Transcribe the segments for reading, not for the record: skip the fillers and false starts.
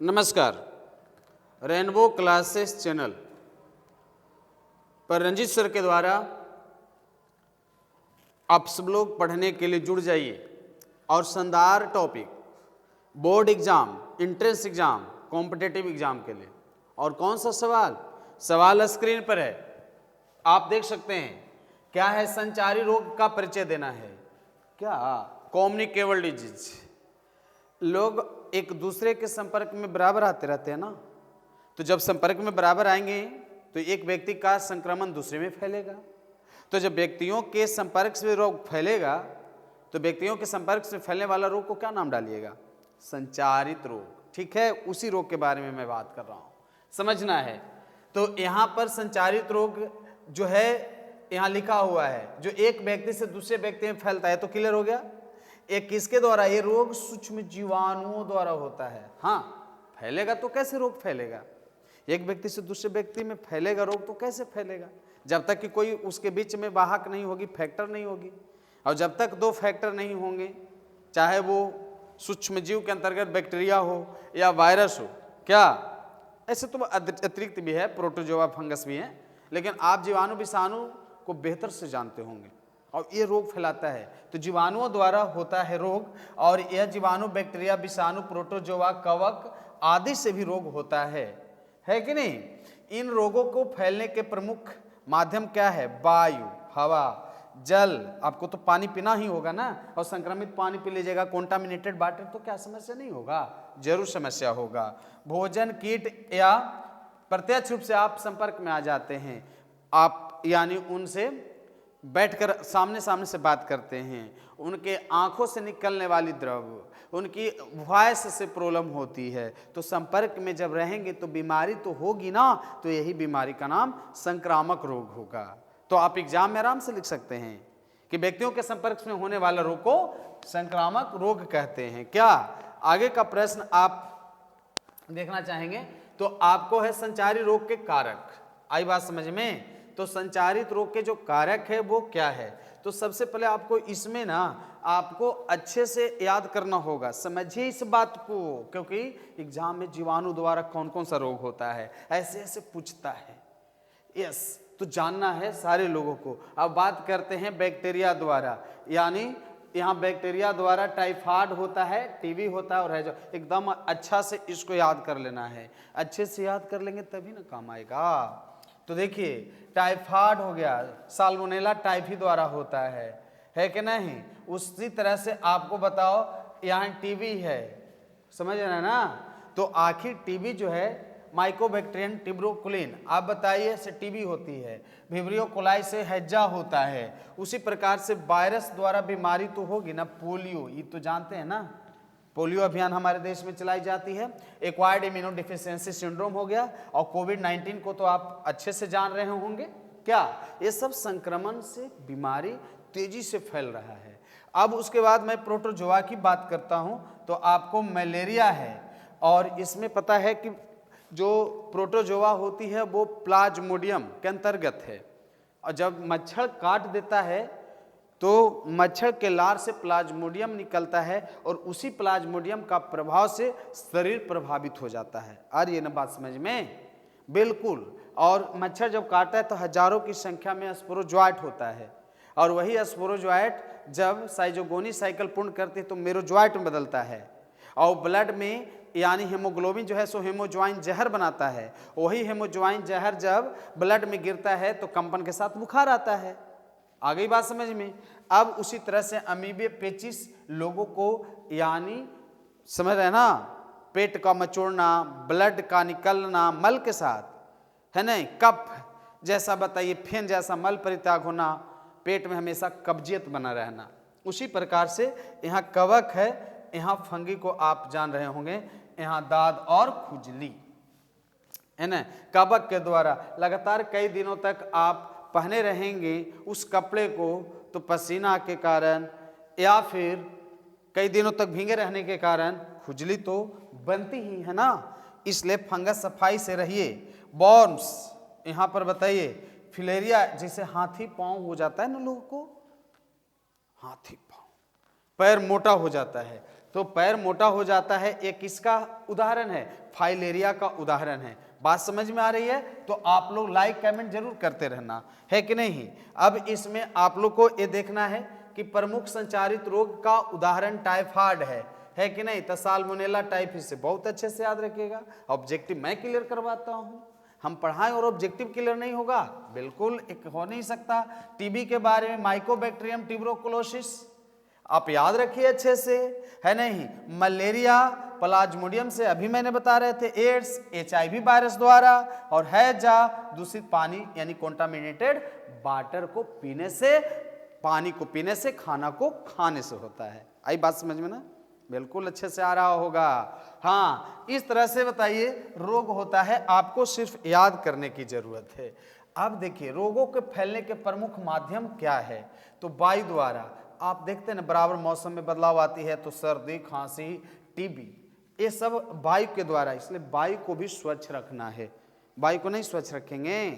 नमस्कार। Rainbow classes channel पर Ranjit sir के द्वारा आप सब लोग पढ़ने के लिए जुड़ जाइए और शानदार topic board exam, entrance exam, competitive exam के लिए। और कौन सा सवाल स्क्रीन पर है, आप देख सकते हैं। क्या है? संचारी रोग का परिचय देना है। क्या? Communicable disease. लोग एक दूसरे के संपर्क में बराबर आते रहते हैं ना, तो जब संपर्क में बराबर आएंगे तो एक व्यक्ति का संक्रमण दूसरे में फैलेगा। तो जब व्यक्तियों के संपर्क से रोग फैलेगा तो व्यक्तियों के संपर्क से फैलने वाला रोग को क्या नाम डालिएगा? संचारित रोग। ठीक है, उसी रोग के बारे में मैं बात कर रहा हूं, समझना है। तो यहां पर संचारित रोग जो है यहां लिखा हुआ है, जो एक व्यक्ति से दूसरे व्यक्ति में फैलता है। तो क्लियर हो गया। एक किसके द्वारा? ये रोग सूक्ष्म जीवाणुओं द्वारा होता है। हाँ, फैलेगा तो कैसे रोग फैलेगा? एक व्यक्ति से दूसरे व्यक्ति में फैलेगा रोग तो कैसे फैलेगा? जब तक कि कोई उसके बीच में वाहक नहीं होगी, फैक्टर नहीं होगी। और जब तक दो फैक्टर नहीं होंगे, चाहे वो सूक्ष्म जीव के अंतर्गत बैक्टीरिया हो या वायरस हो, क्या ऐसे तो अतिरिक्त भी है, प्रोटोजोआ, फंगस भी है, लेकिन आप जीवाणु विषाणु को बेहतर से जानते होंगे। और ये रोग फैलाता है तो जीवाणुओं द्वारा होता है रोग। और यह जीवाणु बैक्टीरिया, विषाणु, प्रोटोजोआ, कवक आदि से भी रोग होता है कि नहीं? इन रोगों को फैलने के प्रमुख माध्यम क्या है? वायु, हवा, जल। आपको तो पानी पीना ही होगा ना, और संक्रमित पानी पी लीजिएगा, कॉन्टामिनेटेड वाटर, तो क्या समस्या नहीं होगा? जरूर समस्या होगा। भोजन, कीट या प्रत्यक्ष रूप से आप संपर्क में आ जाते हैं, आप यानी उनसे बैठकर सामने सामने से बात करते हैं, उनके आंखों से निकलने वाली द्रव, उनकी वॉइस से प्रॉब्लम होती है, तो संपर्क में जब रहेंगे तो बीमारी तो होगी ना। तो यही बीमारी का नाम संक्रामक रोग होगा। तो आप एग्जाम में आराम से लिख सकते हैं कि व्यक्तियों के संपर्क में होने वाला रोग को संक्रामक रोग कहते हैं। क्या आगे का प्रश्न आप देखना चाहेंगे? तो आपको है संचारी रोग के कारक। आई बात समझ में? तो संचारित रोग के जो कारक है वो क्या है? तो सबसे पहले आपको इसमें ना आपको अच्छे से याद करना होगा, समझिए इस बात को, क्योंकि एग्जाम में जीवाणु द्वारा कौन कौन सा रोग होता है ऐसे ऐसे पूछता है। यस, तो जानना है सारे लोगों को। अब बात करते हैं बैक्टीरिया द्वारा, यानी यहाँ बैक्टीरिया द्वारा टाइफाइड होता है, टीबी होता है और है जो एकदम अच्छा से इसको याद कर लेना है। अच्छे से याद कर लेंगे तभी ना काम आएगा। तो देखिए, टाइफाइड हो गया, साल्मोनेला टाइफी द्वारा होता है कि नहीं? उसी तरह से आपको बताओ यहाँ टीबी है, समझ रहे हैं ना? तो आखिर टीबी जो है माइकोबैक्टीरियम ट्यूबरकुलिन, आप बताइए, से टीबी होती है। विब्रियो कोलाई से हैजा होता है। उसी प्रकार से वायरस द्वारा बीमारी तो होगी ना। पोलियो, ये तो जानते हैं ना, पोलियो अभियान हमारे देश में चलाई जाती है। एक्वायर्ड इम्यूनो डिफिशियंसी सिंड्रोम हो गया, और कोविड-19 को तो आप अच्छे से जान रहे होंगे। क्या ये सब संक्रमण से बीमारी तेजी से फैल रहा है। अब उसके बाद मैं प्रोटोजोआ की बात करता हूं, तो आपको मलेरिया है, और इसमें पता है कि जो प्रोटोजोआ होती है वो प्लाज्मोडियम के अंतर्गत है। और जब मच्छर काट देता है तो मच्छर के लार से प्लाज्मोडियम निकलता है, और उसी प्लाज्मोडियम का प्रभाव से शरीर प्रभावित हो जाता है। आ रही है ना बात समझ में? बिल्कुल। और मच्छर जब काटता है तो हजारों की संख्या में स्पोरोजोइट होता है, और वही स्पोरोजोइट जब साइजोगोनी साइकिल पूर्ण करते हैं तो मेरोजोइट में बदलता है, और ब्लड में यानी हेमोग्लोबिन जो है सो हेमोज्वाइन जहर बनाता है। वही हेमोज्वाइन जहर जब ब्लड में गिरता है तो कंपन के साथ बुखार आता है। आ गई बात समझ में? अब उसी तरह से अमीबे पेचिस लोगों को, यानी समझ रहे हैं ना, पेट का मचोड़ना, ब्लड का निकलना मल के साथ, है नहीं, कफ जैसा बताइए, फेन जैसा मल परित्याग होना, पेट में हमेशा कब्जियत बना रहना। उसी प्रकार से यहाँ कवक है, यहाँ फंगी को आप जान रहे होंगे, यहाँ दाद और खुजली, है ना। कवक के द्वारा लगातार कई दिनों तक आप पहने रहेंगे उस कपड़े को, तो पसीना के कारण या फिर कई दिनों तक भीगे रहने के कारण खुजली तो बनती ही है ना। इसलिए फंगस सफाई से रहिए। बॉर्म्स यहाँ पर बताइए, फिलेरिया जैसे हाथी पांव हो जाता है ना लोगों को, हाथी पांव, पैर मोटा हो जाता है, तो पैर मोटा हो जाता है, ये किसका उदाहरण है? फाइलेरिया का उदाहरण है। बात समझ में आ रही है? तो आप लोग लाइक कमेंट जरूर करते रहना, है कि नहीं। अब इसमें आप लोग को ये देखना है कि प्रमुख संचारित रोग का उदाहरण टाइफाइड है कि नहीं। तो साल्मोनेला टाइफस से बहुत अच्छे से याद रखिएगा। ऑब्जेक्टिव मैं क्लियर करवाता हूँ, हम पढ़ाएं और ऑब्जेक्टिव क्लियर नहीं होगा, बिल्कुल एक हो नहीं सकता। टीबी के बारे में माइकोबैक्टीरियम ट्यूबरकुलोसिस आप याद रखिए अच्छे से, है नहीं। मलेरिया प्लाज्मोडियम से अभी मैंने बता रहे थे, एड्स HIV वायरस द्वारा, और हैजा दूषित पानी यानी कॉन्टामिनेटेड वाटर को पीने से, पानी को पीने से, खाना को खाने से होता है। आई बात समझ में ना? बिल्कुल अच्छे से आ रहा होगा। हाँ, इस तरह से बताइए रोग होता है, आपको सिर्फ याद करने की जरूरत है। अब देखिए रोगों के फैलने के प्रमुख माध्यम क्या है? तो वायु द्वारा। आप देखते हैं ना, बराबर मौसम में बदलाव आती है तो सर्दी, खांसी, टीबी, ये सब वायु के द्वारा। इसलिए वायु को भी स्वच्छ रखना है। वायु को नहीं स्वच्छ रखेंगे,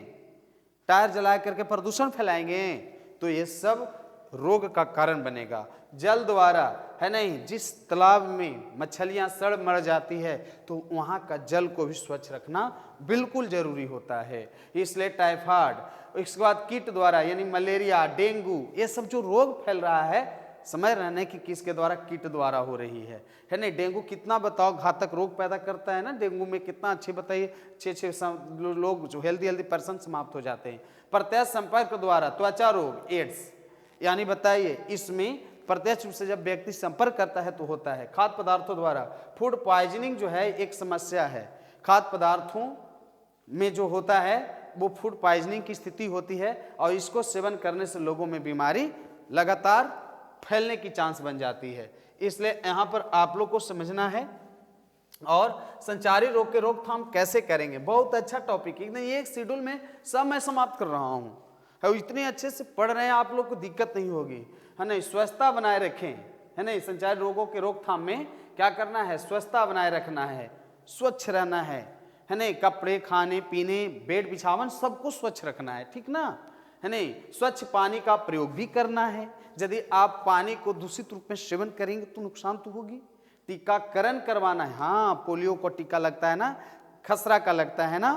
टायर जला करके प्रदूषण फैलाएंगे तो ये सब रोग का कारण बनेगा। जल द्वारा, है नहीं, जिस तालाब में मछलियां सड़ मर जाती है तो वहां का जल को भी स्वच्छ रखना बिल्कुल जरूरी होता है। इसलिए टाइफाइड, इसके बाद कीट द्वारा यानी मलेरिया, डेंगू, ये सब जो रोग फैल रहा है, समझ रहे कि किसके द्वारा? कीट द्वारा हो रही है नहीं। डेंगू कितना बताओ घातक रोग पैदा करता है ना। डेंगू में कितना अच्छे बताइए, 6 लोग जो हेल्दी पर्सन समाप्त हो जाते हैं। प्रत्यक्ष संपर्क द्वारा त्वचा रोग, एड्स, यानी बताइए इसमें प्रत्यक्ष रूप से जब व्यक्ति संपर्क करता है तो होता है। खाद्य पदार्थों द्वारा फूड पॉइजनिंग जो है एक समस्या है। खाद्य पदार्थों में जो होता है वो फूड पॉइजनिंग की स्थिति होती है, और इसको सेवन करने से लोगों में बीमारी लगातार फैलने की चांस बन जाती है। इसलिए यहाँ पर आप लोग को समझना है। और संचारी रोग के रोकथाम कैसे करेंगे, बहुत अच्छा टॉपिक है। ये एक शेड्यूल में सब मैं समाप्त कर रहा हूँ, इतने अच्छे से पढ़ रहे हैं आप लोग को दिक्कत नहीं होगी, है नहीं। स्वच्छता बनाए रखें, है नहीं। संचारी रोगों के रोकथाम में क्या करना है? स्वच्छता बनाए रखना है, स्वच्छ रहना है नहीं। कपड़े, खाने पीने, बेड बिछावन सब कुछ स्वच्छ रखना है, ठीक ना, है नहीं। स्वच्छ पानी का प्रयोग भी करना है। यदि आप पानी को दूषित रूप में सेवन करेंगे तो नुकसान तो होगी। टीकाकरण करवाना है। हाँ, पोलियो को टीका लगता है ना, खसरा का लगता है ना,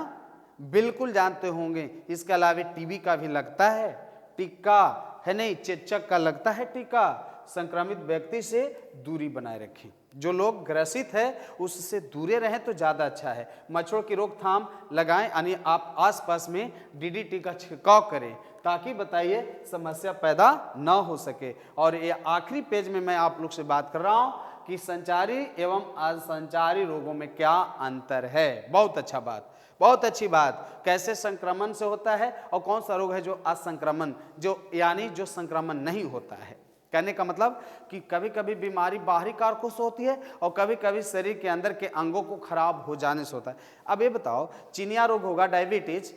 बिल्कुल जानते होंगे। इसके अलावा टीबी का भी लगता है टीका, है नहीं। चेचक का लगता है टीका। संक्रमित व्यक्ति से दूरी बनाए रखें, जो लोग ग्रसित है उससे दूरे रहें तो ज़्यादा अच्छा है। मच्छरों की रोकथाम लगाएं, यानी आप आसपास में DDT का छिड़काव करें ताकि बताइए समस्या पैदा न हो सके। और ये आखिरी पेज में मैं आप लोग से बात कर रहा हूँ कि संचारी एवं असंचारी रोगों में क्या अंतर है। बहुत अच्छा बात, बहुत अच्छी बात। कैसे संक्रमण से होता है और कौन सा रोग है जो असंक्रमण, जो यानी जो संक्रमण नहीं होता है। कहने का मतलब कि कभी कभी बीमारी बाहरी कारकों से होती है और कभी कभी शरीर के अंदर के अंगों को खराब हो जाने से होता है। अब ये बताओ, चिनिया रोग होगा, डायबिटीज,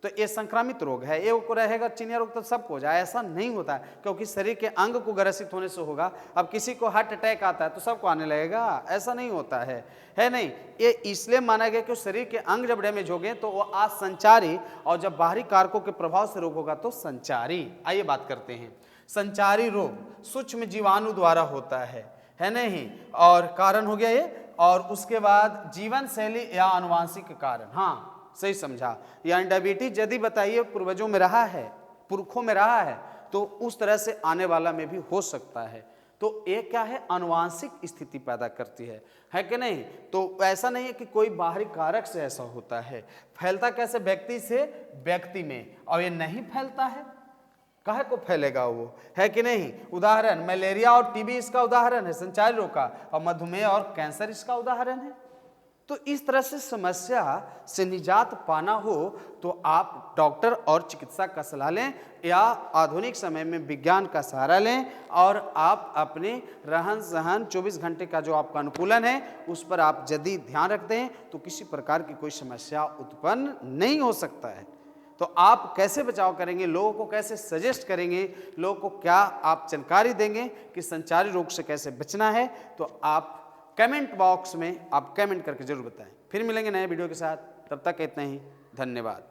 तो ये संक्रामित रोग है, ये को रहेगा चिनिया रोग तो सबको हो जाए, ऐसा नहीं होता है, क्योंकि शरीर के अंग को ग्रसित होने से होगा। अब किसी को हार्ट अटैक आता है तो सबको आने लगेगा, ऐसा नहीं होता है नहीं। ये इसलिए माना गया कि शरीर के अंग जब डैमेज हो गए तो वो असंचारी, और जब बाहरी कारकों के प्रभाव से रोग होगा तो संचारी। आइए बात करते हैं। संचारी रोग सूक्ष्म जीवाणु द्वारा होता है नहीं, और कारण हो गया ये। और उसके बाद जीवन शैली या आनुवांशिक कारण, हाँ सही समझा, यानी डायबिटीज यदि बताइए पूर्वजों में रहा है, पुरखों में रहा है, तो उस तरह से आने वाला में भी हो सकता है। तो ये क्या है? आनुवांशिक स्थिति पैदा करती है कि नहीं। तो ऐसा नहीं है कि कोई बाहरी कारक से ऐसा होता है। फैलता कैसे? व्यक्ति से व्यक्ति में, और ये नहीं फैलता है, काहे को फैलेगा वो, है कि नहीं। उदाहरण मलेरिया और टीबी इसका उदाहरण है संचारी रोग का, और मधुमेह और कैंसर इसका उदाहरण है। तो इस तरह से समस्या से निजात पाना हो तो आप डॉक्टर और चिकित्सा का सलाह लें, या आधुनिक समय में विज्ञान का सहारा लें, और आप अपने रहन सहन 24 घंटे का जो आपका अनुकूलन है उस पर आप यदि ध्यान रखते हैं तो किसी प्रकार की कोई समस्या उत्पन्न नहीं हो सकता है। तो आप कैसे बचाव करेंगे, लोगों को कैसे सजेस्ट करेंगे, लोगों को क्या आप जानकारी देंगे कि संचारी रोग से कैसे बचना है, तो आप कमेंट बॉक्स में आप कमेंट करके जरूर बताएं। फिर मिलेंगे नए वीडियो के साथ, तब तक इतना ही, धन्यवाद।